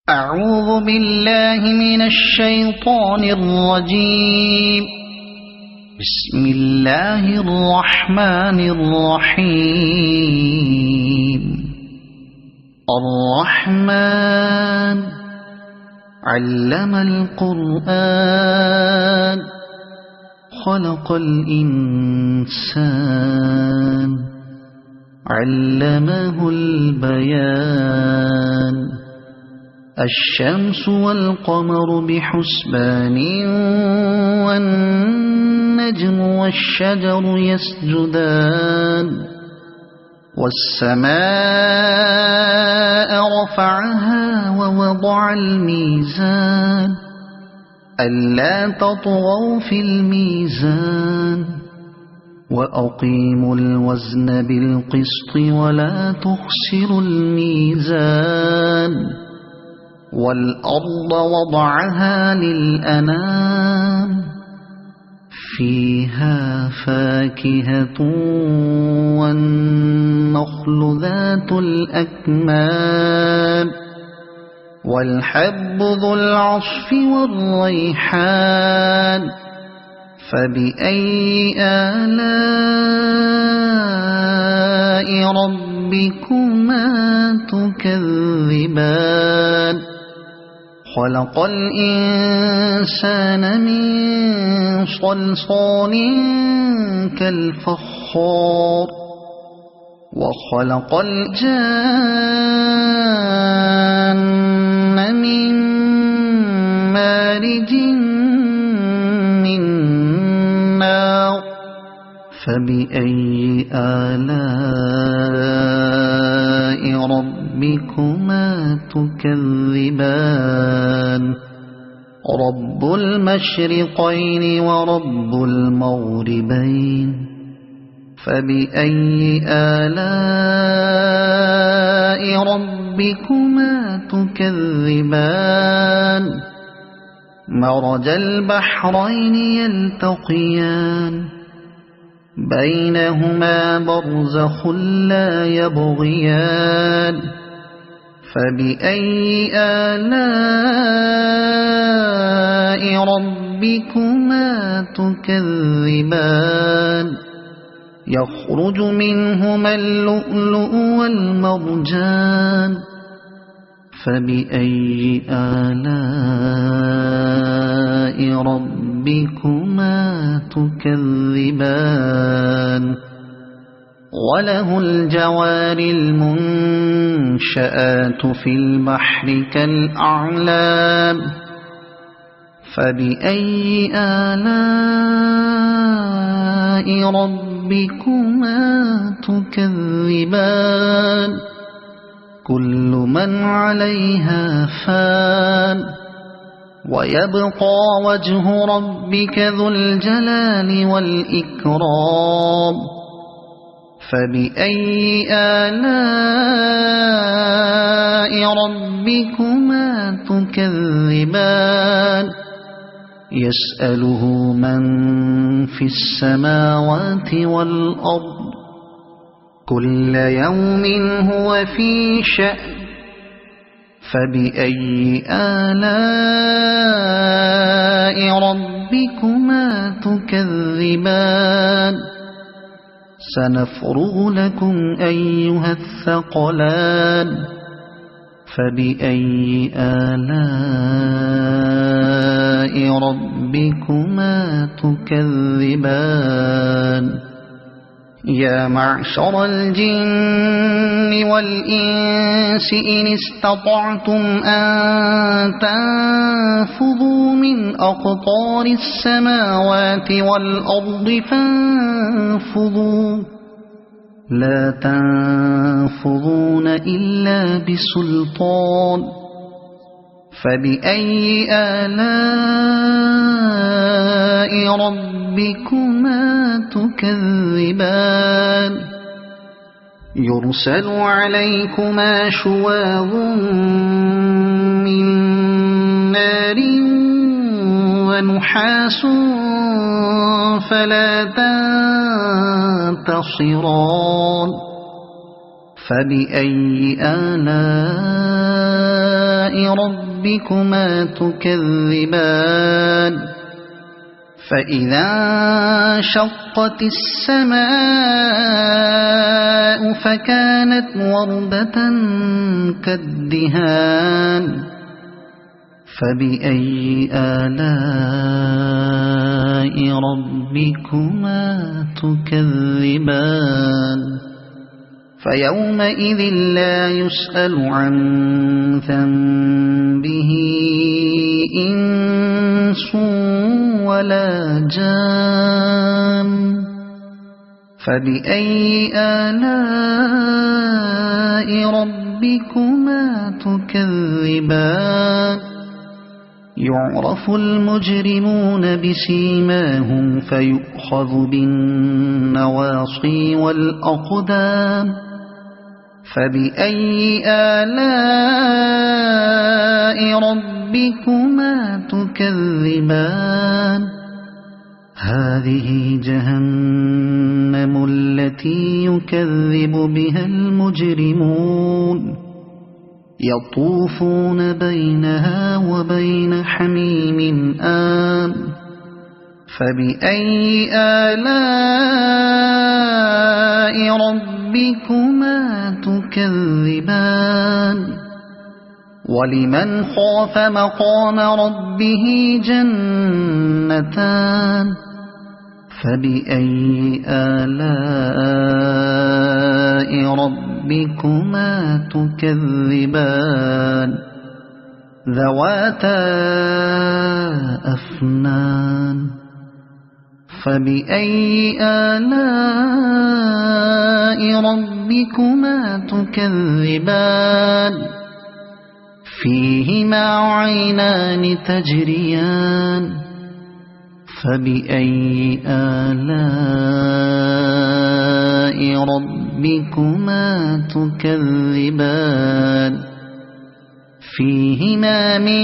أعوذ بالله من الشيطان الرجيم. بسم الله الرحمن الرحيم. الرحمن علم القرآن خلق الإنسان علمه البيان. الشمس والقمر بحسبان والنجم والشجر يسجدان. والسماء رفعها ووضع الميزان ألا تطغوا في الميزان وأقيموا الوزن بالقسط ولا تخسروا الميزان. والأرض وضعها للأنام فيها فاكهة والنخل ذات الأكمام والحب ذو العصف والريحان. فبأي آلاء ربكما تكذبان. خلق الإنسان من صلصال كالفخار وخلق الجان من مارج من نار. فبأي آلاء ربكما تكذبان. رب المشرقين ورب المغربين. فبأي آلاء ربكما تكذبان. مرج البحرين يلتقيان بينهما برزخ لا يبغيان. فبأي آلاء ربكما تكذبان. يخرج منهما اللؤلؤ والمرجان. فبأي آلاء ربكما تكذبان. وله الجوار المنشآت في البحر كالأعلام. فبأي آلاء ربكما تكذبان. كل من عليها فان ويبقى وجه ربك ذو الجلال والإكرام. فبأي آلاء ربكما تكذبان. يسأله من في السماوات والأرض كل يوم هو في شأن. فبأي آلاء ربكما تكذبان. سنفرغ لكم أيها الثقلان. فبأي آلاء ربكما تكذبان. يا معشر الجن والإنس إن استطعتم أن تنفذوا من أقطار السماوات والأرض فانفذوا لا تنفذون إلا بسلطان. فبأي آلاء ربكما تكذبان. يرسل عليكما شواظ من نار ونحاس فلا تنتصران. فبأي آلاء ربكما تكذبان فإذا انشقت السماء فكانت وردة كالدهان فبأي آلاء ربكما تكذبان فيومئذ لا يسأل عن ذنبه إنس ولا جان فبأي آلاء ربكما تكذبان يعرف المجرمون بسيماهم فيؤخذ بالنواصي والأقدام فبأي آلاء ربكما تكذبان هذه جهنم التي يكذب بها المجرمون يطوفون بينها وبين حميم آن فبأي آلاء ربكما تكذبان ولمن خاف مقام ربه جنتان فبأي آلاء ربكما تكذبان ذواتا أفنان فبأي آلاء ربكما تكذبان فيهما عينان تجريان فبأي آلاء ربكما تكذبان فيهما من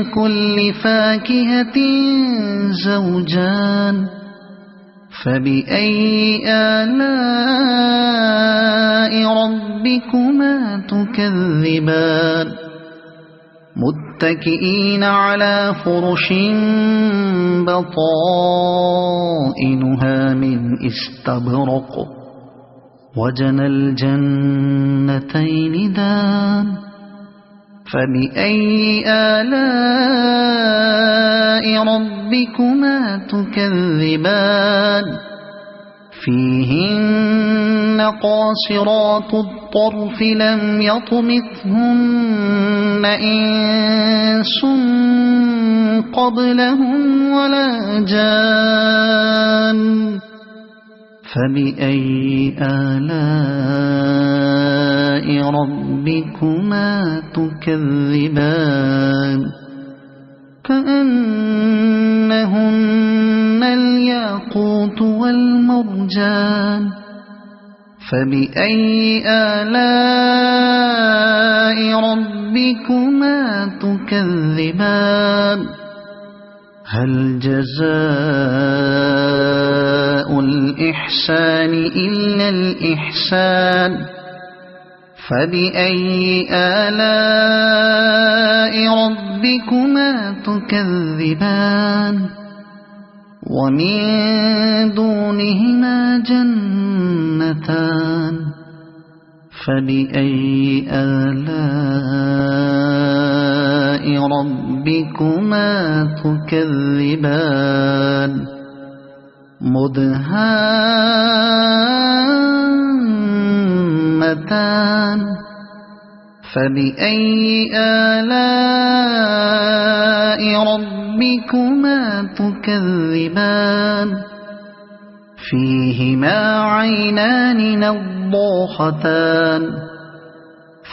كل فاكهة زوجان فبأي آلاء ربكما تكذبان متكئين على فرش بطائنها من استبرق وجنى الجنتين دان فبأي آلاء ربكما تكذبان فيهن قاصرات الطرف لم يطمثهن إنس قبلهم ولا جان فبأي آلاء ربكما تكذبان كأنهن الياقوت والمرجان فبأي آلاء ربكما تكذبان هل جزاء الإحسان إلا الإحسان فبأي آلاء ربكما تكذبان ومن دونهما جنتان فبأي آلاء ربكما تكذبان مدهامتان فبأي آلاء ربكما تكذبان فيهما عينان نضاختان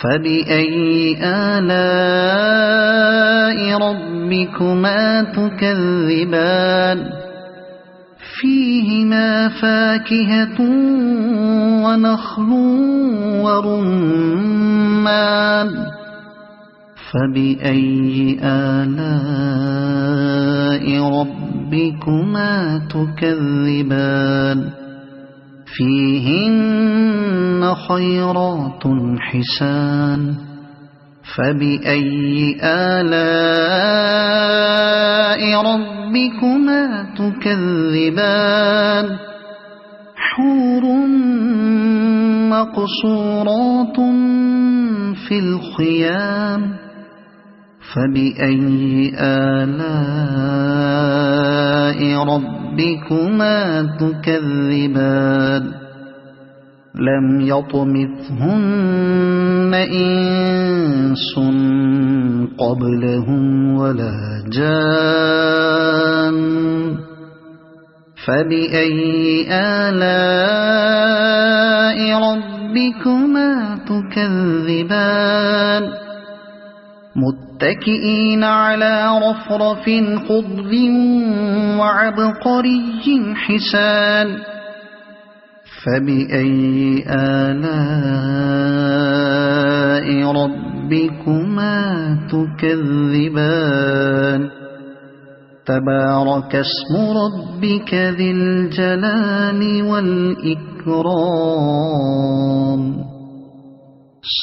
فبأي آلاء ربكما تكذبان فيهما فاكهة ونخل ورمان فبأي آلاء ربكما تكذبان فيهن خيرات حسان فبأي آلاء ربكما تكذبان حور مقصورات في الخيام فبأي آلاء ربكما تكذبان لم يطمثهن إنس قبلهم ولا جان فبأي آلاء ربكما تكذبان متكئين على رفرف خضر وعبقري حسان فبأي آلاء ربكما تكذبان تبارك اسم ربك ذي الجلال والإكرام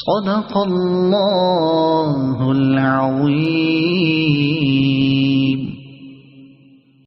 صدق الله